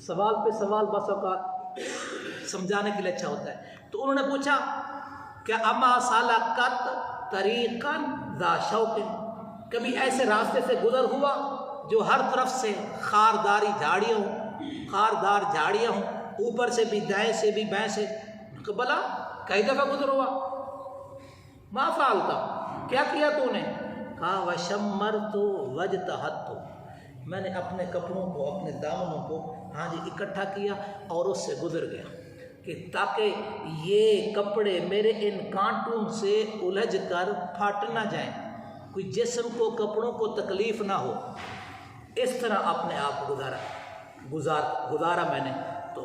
सवाल पे सवाल बस औकात समझाने के लिए अच्छा होता है। तो उन्होंने पूछा क्या अमा सालकत तरीक़न ज़ा शौक़िन, कभी ऐसे रास्ते से गुजर हुआ जो हर तरफ से खारदार झाड़ियाँ हों, ऊपर से भी दाएं से भी बाएं से? बला, कई दफ़ा गुजर हुआ। मा फ़अल्ता, क्या किया तूने? कहा वशम्मर तो वजतहत तो, मैंने अपने कपड़ों को, अपने दामनों को हाँ जी इकट्ठा किया और उससे गुजर गया कि ताकि ये कपड़े मेरे इन कांटों से उलझ कर फट ना जाएं, कोई जिस्म को, कपड़ों को तकलीफ़ ना हो। इस तरह अपने आप को गुजारा मैंने। तो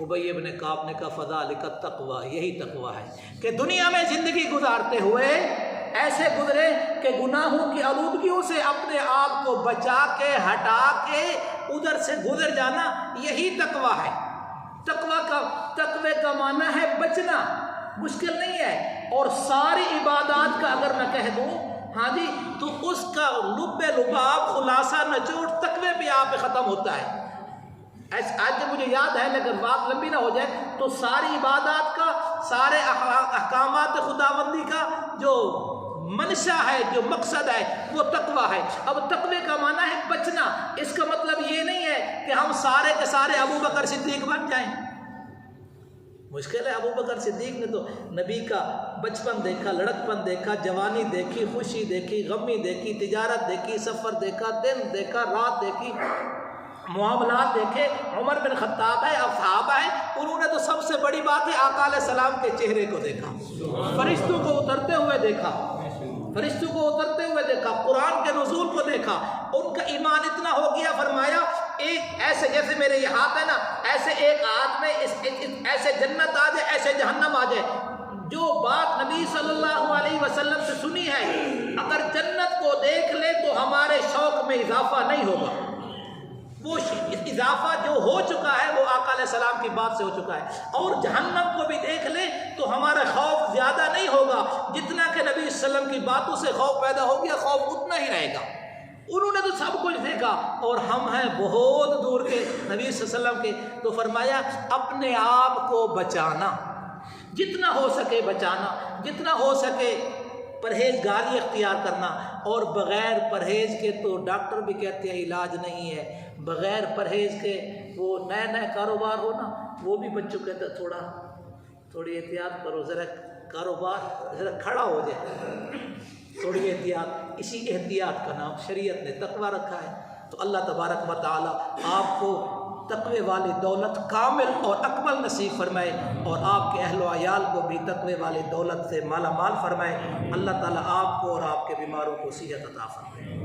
उबई इब्न काब ने कहा फ़ज़ालिका तक़वा, यही तक़वा है कि दुनिया में ज़िंदगी गुजारते हुए ऐसे गुजरे कि गुनाहों की आलूदगियों से अपने आप को बचा के, हटा के उधर से गुजर जाना, यही तक़वा है। तक़वे का माना है बचना, मुश्किल नहीं है। और सारी इबादत का अगर मैं कह दूँ हाँ जी, तो उसका लुब्बे लुबाब, खुलासा, नचोड़ तक़वे पे आप ख़त्म होता है। आज जब मुझे याद है, लेकिन बात लंबी ना हो जाए, तो सारी इबादत का, सारे अहकामात खुदाबंदी का जो मनशा है, जो मकसद है, वो तक़वा है। अब तक़वे का माना है बचना। इसका मतलब ये नहीं है कि हम सारे के सारे अबू बकर सिद्दीक बन जाएं। मुश्किल है। अबू बकर सिद्दीक ने तो नबी का बचपन देखा, लड़कपन देखा, जवानी देखी, खुशी देखी, गमी देखी, तिजारत देखी, सफ़र देखा, दिन देखा, रात देखी, मामलात देखे। उमर बिन खत्ताब है, अब सहाबा है, उन्होंने तो सबसे बड़ी बात है आका अलैहिस्सलाम के चेहरे को देखा, फरिश्तों को उतरते हुए देखा, कुरान के नुज़ूल को देखा। उनका ईमान इतना हो गया, फरमाया एक ऐसे, जैसे मेरे ये हाथ है ना, ऐसे एक हाथ में ऐसे जन्नत आ जाए, ऐसे जहन्नम आ जाए। जो बात नबी सल्लल्लाहु अलैहि वसल्लम से सुनी है, अगर जन्नत को देख ले तो हमारे शौक़ में इजाफा नहीं होगा। वो इजाफा जो हो चुका है वो आका अलैहिस्सलाम की बात से हो चुका है। और जहन्नम को भी देख ले तो हमारा खौफ ज़्यादा नहीं होगा, जितना कि नबी सल्लल्लाहु अलैहि वसल्लम की बातों से खौफ पैदा हो गया, खौफ उतना ही रहेगा। उन्होंने तो सब कुछ देखा और हम हैं बहुत दूर के नबी सल्लल्लाहु अलैहि वसल्लम के। तो फरमाया अपने आप को बचाना, जितना हो सके बचाना, जितना हो सके परहेजगारी अख्तियार करना। और बग़ैर परहेज़ के तो डॉक्टर भी कहते हैं इलाज नहीं है। बग़ैर परहेज़ के वो नए कारोबार हो ना, वो भी बच्चों कहते थोड़ी एहतियात करो, ज़रा कारोबार ज़रा खड़ा हो जाए, थोड़ी एहतियात। इसी एहतियात का नाम शरीयत ने तक़वा रखा है। तो अल्लाह तबारक व तआला आपको तक़वे वाली दौलत कामिल और अकमल नसीब फरमाए और आपके अहलो अयाल को भी तक़वे वाली दौलत से माला माल फरमाए। अल्लाह ताला आपको और आपके बीमारों को सेहत अता फरमाए।